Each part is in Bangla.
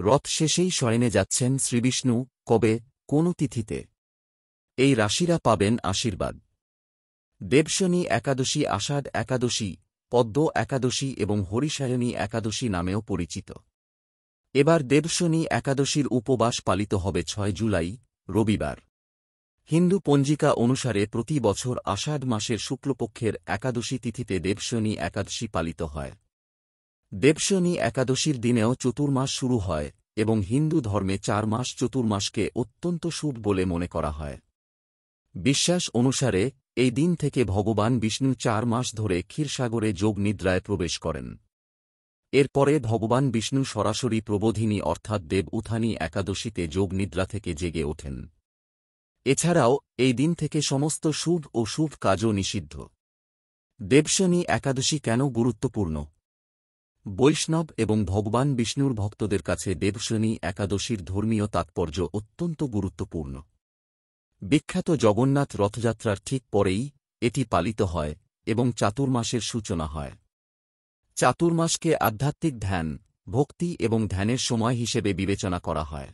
রথ শেষেই শয়নে যাচ্ছেন শ্রীবিষ্ণু, কবে, কোন তিথিতে? এই রাশিরা পাবেন আশীর্বাদ। দেবশনী একাদশী আষাঢ় একাদশী, পদ্ম একাদশী এবং হরিশায়নী একাদশী নামেও পরিচিত। এবার দেবশনী একাদশীর উপবাস পালিত হবে 6 জুলাই, রবিবার। হিন্দু পঞ্জিকা অনুসারে প্রতি বছর আষাঢ় মাসের শুক্লপক্ষের একাদশী তিথিতে দেবশনী একাদশী পালিত হয়। দেবশনী একাদশীর দিনেও চতুর্মাস শুরু হয় এবং হিন্দু ধর্মে 4 মাস চতুর্মাসকে অত্যন্ত শুভ বলে মনে করা হয়। বিশ্বাস অনুসারে এই দিন থেকে ভগবান বিষ্ণু 4 মাস ধরে ক্ষীরসাগরে যোগ নিদ্রায় প্রবেশ করেন। এরপরে ভগবান বিষ্ণু সরাসরি প্রবোধিনী অর্থাৎ দেব উত্থানী একাদশীতে যোগ নিদ্রা থেকে জেগে ওঠেন। এছাড়াও এই দিন থেকে সমস্ত শুভ ও শুভ কাজও নিষিদ্ধ। দেবশনী একাদশী কেন গুরুত্বপূর্ণ? বৈষ্ণব এবং ভগবান বিষ্ণুর ভক্তদের কাছে দেবশনী একাদশীর ধর্মীয় তাৎপর্য অত্যন্ত গুরুত্বপূর্ণ। বিখ্যাত জগন্নাথ রথযাত্রার ঠিক পরেই এটি পালিত হয় এবং চাতুর্মাসের সূচনা হয়। চাতুর্মাসকে আধ্যাত্মিক ধ্যান, ভক্তি এবং ধ্যানের সময় হিসেবে বিবেচনা করা হয়।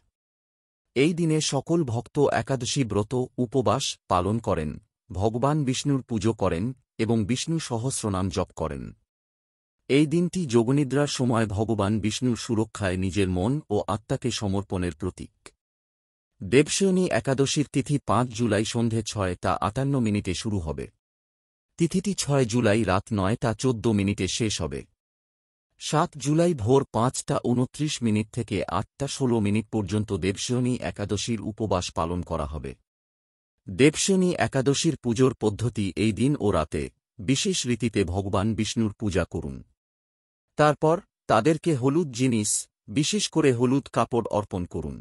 এই দিনে সকল ভক্ত একাদশী ব্রত উপবাস পালন করেন, ভগবান বিষ্ণুর পুজো করেন এবং বিষ্ণু সহস্রনাম জপ করেন। এই দিনটি যোগনিদ্রার সময় ভগবান বিষ্ণুর সুরক্ষায় নিজের মন ও আত্মাকে সমর্পণের প্রতীক। দেবশনী একাদশীর তিথি 5 জুলাই সন্ধে 6টা 58 শুরু হবে। তিথিটি 6 জুলাই রাত 9টা 14 শেষ হবে। 7 জুলাই ভোর 5টা 29 থেকে 8টা 16 পর্যন্ত দেবশনী একাদশীর উপবাস পালন করা হবে। দেবশনী একাদশীর পুজোর পদ্ধতি: এই দিন ও রাতে বিশেষ রীতিতে ভগবান বিষ্ণুর পূজা করুন। তারপর তাদেরকে হলুদ জিনিস, বিশেষ করে হলুদ কাপড় অর্পণ করুন।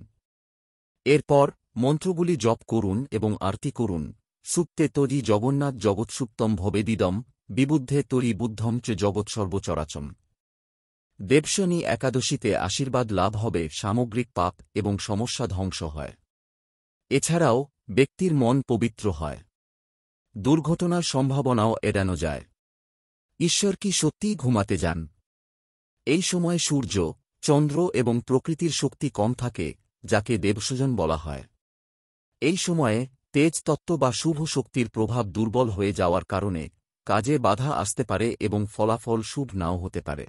এরপর মন্ত্রগুলি জপ করুন এবং আরতি করুন। সুপ্তে তরি জগন্নাথ জগৎসুপ্তম ভবেদিদম, বিবুদ্ধে তরি বুদ্ধম চ জগৎ সর্বচরাচম। দেবশনী একাদশীতে আশীর্বাদ লাভ হবে, সামগ্রিক পাপ এবং সমস্যা ধ্বংস হয়। এছাড়াও ব্যক্তির মন পবিত্র হয়, দুর্ঘটনার সম্ভাবনাও এড়ানো যায়। ঈশ্বর কি সত্যিই ঘুমাতে যান? এই সময় সূর্য, চন্দ্র এবং প্রকৃতির শক্তি কম থাকে, যাকে দেবসজন বলা হয়। এই সময়ে তেজ তত্ত্ব বা শুভ শক্তির প্রভাব দুর্বল হয়ে যাওয়ার কারণে কাজে বাধা আসতে পারে এবং ফলাফল শুভ নাও হতে পারে।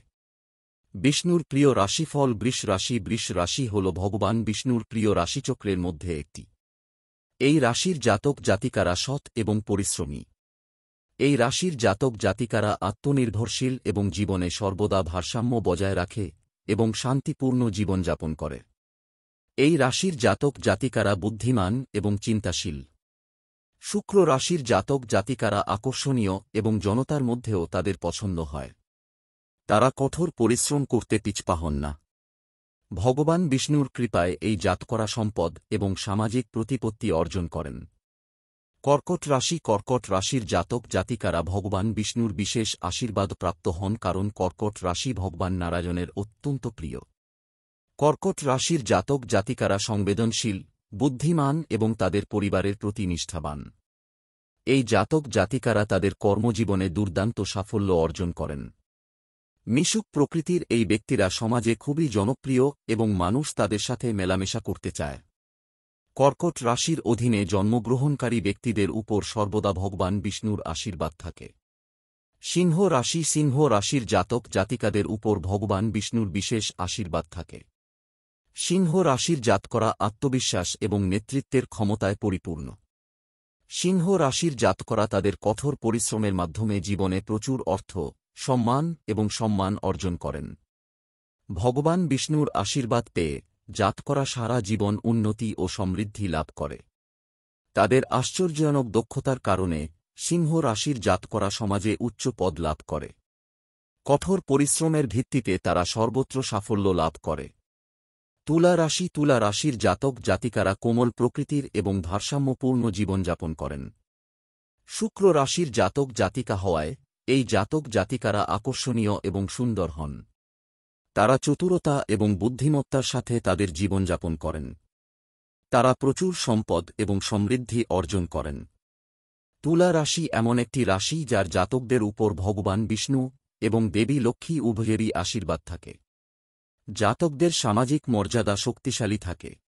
বিষ্ণুর প্রিয় রাশিফল বৃষ রাশি। বৃষ রাশি হল ভগবান বিষ্ণুর প্রিয় রাশিচক্রের মধ্যে একটি। এই রাশির জাতক জাতিকারা সৎ এবং পরিশ্রমী। এই রাশির জাতক জাতিকারা আত্মনির্ভরশীল এবং জীবনে সর্বদা ভারসাম্য বজায় রাখে এবং শান্তিপূর্ণ জীবনযাপন করে। এই রাশির জাতক জাতিকারা বুদ্ধিমান এবং চিন্তাশীল। শুক্র রাশির জাতক জাতিকারা আকর্ষণীয় এবং জনতার মধ্যেও তাদের পছন্দ হয়। তারা কঠোর পরিশ্রম করতে পিছপা হন না। ভগবান বিষ্ণুর কৃপায় এই জাতকরা সম্পদ এবং সামাজিক প্রতিপত্তি অর্জন করেন। কর্কট রাশি। কর্কট রাশির জাতক জাতিকারা ভগবান বিষ্ণুর বিশেষ আশীর্বাদ প্রাপ্ত হন, কারণ কর্কট রাশি ভগবান নারায়ণের অত্যন্ত প্রিয়। কর্কট রাশির জাতক জাতিকারা সংবেদনশীল, বুদ্ধিমান এবং তাদের পরিবারের প্রতি নিষ্ঠাবান। এই জাতক জাতিকারা তাদের কর্মজীবনে দুর্দান্ত সাফল্য অর্জন করেন। মিশুক প্রকৃতির এই ব্যক্তিরা সমাজে খুবই জনপ্রিয় এবং মানুষ তাদের সাথে মেলামেশা করতে চায়। কর্কট রাশির অধীনে জন্মগ্রহণকারী ব্যক্তিদের উপর সর্বদা ভগবান বিষ্ণুর আশীর্বাদ থাকে। সিংহ রাশি। সিংহ রাশির জাতক জাতিকাদের উপর ভগবান বিষ্ণুর বিশেষ আশীর্বাদ থাকে। সিংহ রাশির জাতকরা আত্মবিশ্বাস এবং নেতৃত্বের ক্ষমতায় পরিপূর্ণ। সিংহ রাশির জাতকরা তাদের কঠোর পরিশ্রমের মাধ্যমে জীবনে প্রচুর অর্থ, সম্মান এবং সম্মান অর্জন করেন। ভগবান বিষ্ণুর আশীর্বাদ পেয়ে জাতকরা সারা জীবন উন্নতি ও সমৃদ্ধি লাভ করে। তাদের আশ্চর্যজনক দক্ষতার কারণে সিংহ রাশির জাতকরা সমাজে উচ্চ পদ লাভ করে। কঠোর পরিশ্রমের ভিত্তিতে তারা সর্বত্র সাফল্য লাভ করে। তুলা রাশি। তুলা রাশির জাতক জাতিকারা কোমল প্রকৃতির এবং ভারসাম্যপূর্ণ জীবনযাপন করেন। শুক্র রাশির জাতক জাতিকা হওয়ায় এই জাতক জাতিকারা আকর্ষণীয় এবং সুন্দর হন। তারা চতুরতা এবং বুদ্ধিমত্তার সাথে তাদের জীবনযাপন করেন। তারা প্রচুর সম্পদ এবং সমৃদ্ধি অর্জন করেন। তুলা রাশি এমন একটি রাশি যার জাতকদের উপর ভগবান বিষ্ণু এবং দেবী লক্ষ্মী উভয়েরই আশীর্বাদ থাকে। জাতকদের সামাজিক মর্যাদা শক্তিশালী থাকে।